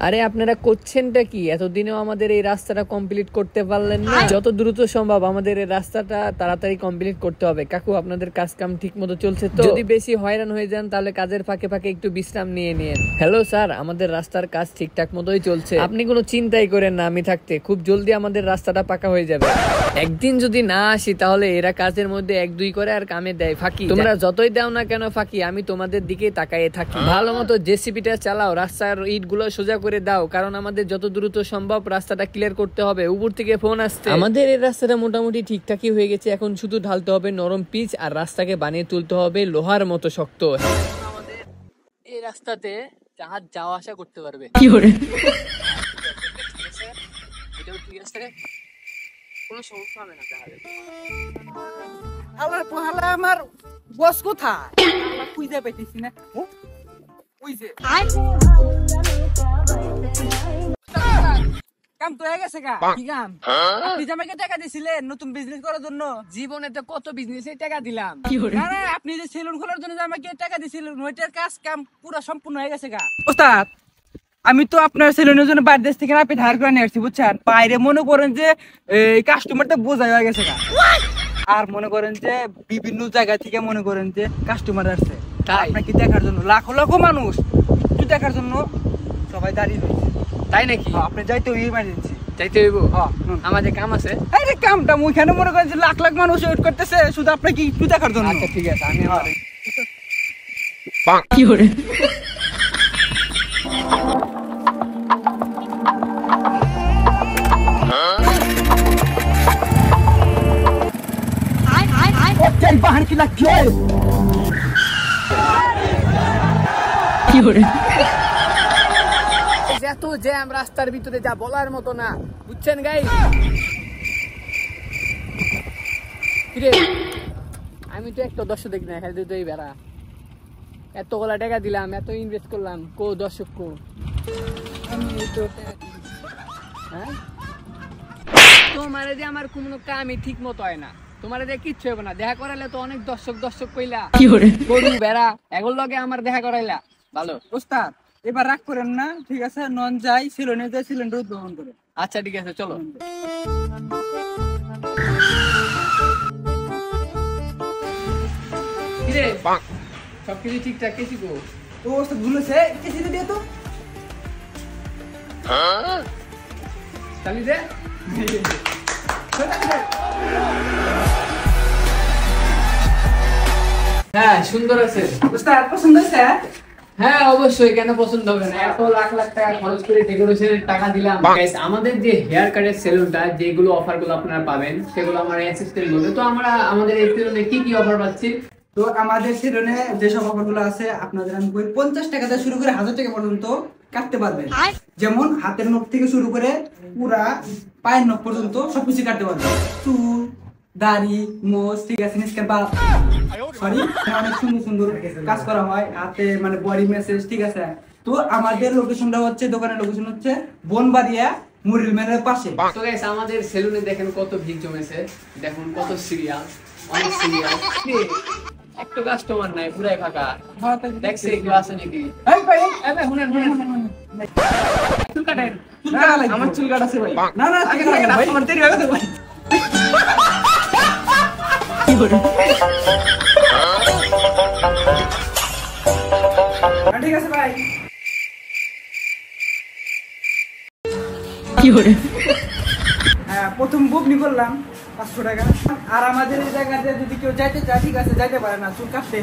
আরে আপনারা করছেনটা কি? এতদিনেও আমাদের এই রাস্তাটা কমপ্লিট করতে পারলেন না? যত দ্রুত সম্ভব আমাদের এই রাস্তাটা তাড়াতাড়ি কমপ্লিট করতে হবে। কাকু, আপনাদের কাজ কাম ঠিক মতো চলছে তো? যদি বেশি হয়রান হয়ে যান তাহলে কাজের ফাঁকে ফাঁকে একটু বিশ্রাম নিয়ে নিন। হ্যালো স্যার, আমাদের রাস্তার কাজ ঠিকঠাক মতোই চলছে, আপনি কোনো চিন্তাই করেন না। আমি থাকতে খুব জলদি আমাদের রাস্তাটা পাকা হয়ে যাবে। একদিন যদি না আসি তাহলে এরা কাজের মধ্যে এক দুই করে আর কামে দেয় ফাঁকি। তোমরা যতই দাও না কেন ফাঁকি, আমি তোমাদের দিকে তাকায়ে থাকি। ভালো মতো জেসিপিটা চালাও, রাস্তার ইট গুলো সোজা করে দাও, কারণ আমাদের যত দ্রুত সম্ভব রাস্তাটা ক্লিয়ার করতে হবে। উপর থেকে ফোন আসছে। আমাদের এই রাস্তাটা মোটামুটি ঠিকঠাকই হয়ে গেছে, এখন শুধু ঢালতে হবে নরম পিচ আর রাস্তাকে বানিয়ে তুলতে হবে লোহার মতো শক্ত। আমাদের এই রাস্তাতে জাহাজ যাওয়া আসা করতে পারবে। কি করে? এটাও ঠিক আছে, কোনো সমস্যা হবে না জাহাজে। আল্লাহ পোহালা আমার বস কোথায়? আমরা খুঁজে পাইতেছি না। কইছে কাম তো হয়ে গেছে গা। কি কাম? আপনি যে আমাকে টাকা দিছিলেন নতুন বিজনেস করার জন্য। জীবনে তো কত বিজনেসে টাকা দিলাম। না না, আপনি যে সেলুন খোলার জন্য যে আমাকে টাকা দিছিলেন ওইটার কাজ কাম পুরো সম্পূর্ণ হয়ে গেছে গা। ওস্তাদ, আমি তো আপনার সেলুনের জন্য বাইরের দেশ থেকে আপনি ধার করে নিয়ে আসছি, বুঝছেন? বাইরে মনে করেন যে এই কাস্টমারটা বোঝাই হয়ে গেছে গা। আর মনে করেন যে বিভিন্ন জায়গা থেকে মনে করেন যে কাস্টমার আসছে আপনাকে দেখার জন্য। লাখো লাখো মানুষ একটু দেখার জন্য সবাই দাঁড়িয়ে রয়েছে। তাই নাকি? আপনি যাইতে ওই ইমার্জেন্সি যাইতে হইব। আমাদের কাম আছে। আরে কামটা ওইখানে মনে করেন যে লাখ লাখ মানুষ ওয়েট করতেছে শুধু আপনাকে একটু দেখার জন্য। আচ্ছা ঠিক আছে, আমি কি করে বাহার কি লাগছে? কি করে এত জ্যাম রাস্তার ভিতরে, যা বলার মতো না, বুঝছেন গাই? আমি তো একটা দর্শক দেখি না, খালি তো এই বেড়া। এত গলা টাকা দিলাম, এত ইনভেস্ট করলাম, কো দর্শক কো? হ্যাঁ, তোমার যে আমার কোনো কামই ঠিক মতো হয় না, তোমার দিয়ে কিচ্ছু হবে না। দেখা করাইলে তো অনেক দর্শক কইলা, গরু বেড়া এগুলো লগে আমার দেখা করাইলা ভালো। ওস্তাদ, এবার রাগ করেন না, ঠিক আছে? নন যাই সিলিন্ডার যাই, সিলিন্ডার উদ্ভাবন করে। আচ্ছা ঠিক আছে, চলো। সবকিছু ঠিকঠাক কেছি গো? তো ওস্তাদ ভুলেছে, কেসিতে দিয়ে তো চালি দে। হ্যাঁ, সুন্দর আছে। ওস্তাদ পছন্দ হয়েছে? হ্যাঁ অবশ্যই, কেন পছন্দ হবে না? এত লাখ লাখ টাকা খরচ করে ডেকোরেশনের টাকা দিলাম। গাইস, আমাদের যে হেয়ার কাটের সেলুনটা, যেগুলো অফার গুলো আপনারা পাবেন সেগুলো আমার অ্যাসিস্ট্যান্ট বলবে। তো আমরা আমাদের এই সেলুনে কি কি অফার পাচ্ছি? তো আমাদের সেলুনে যে সব অফারগুলো আছে আপনাদের আমি বলি 50 টাকা থেকে শুরু করে 1000 টাকা পর্যন্ত কাটতে পারবেন। যেমন হাতের নখ থেকে শুরু করে পুরা পায়ের নখ পর্যন্ত সবকিছু কাটতে পারবেন। চুল, দাড়ি, মোজ, ঠিক আছে, সরি, অনেক সুন্দর সুন্দর কাজ করা হয় হাতে, মানে বডি ম্যাসেজ, ঠিক আছে। তো আমাদের লোকেশনটা হচ্ছে, দোকানের লোকেশন হচ্ছে বনবাড়িয়া মুরিল মেরের পাশে। তো গাইস, আমাদের সেলুনে দেখেন কত ভিড় জমেছে, দেখুন কত সিরিয়াল, অনেক সিরিয়াল। একটা কাস্টমার নাই, পুরাই ফাঁকা। দেখছে কি আছে নাকি? এই ভাই, শুনেন চুল কাটেন। আমার চুল কাট আছে ভাই। না না, আগে ভাই, আমার দেরি হয়ে গেছে ভাই। কি করে? ঠিক আছে ভাই। কি করে? হ্যাঁ, প্রথম বুকনি করলাম 500 টাকা। আর আমাদের এই জায়গাতে যদি কেউ যাইতে চায়, ঠিক আছে, যাইতে পারে না, চুল কাটতে।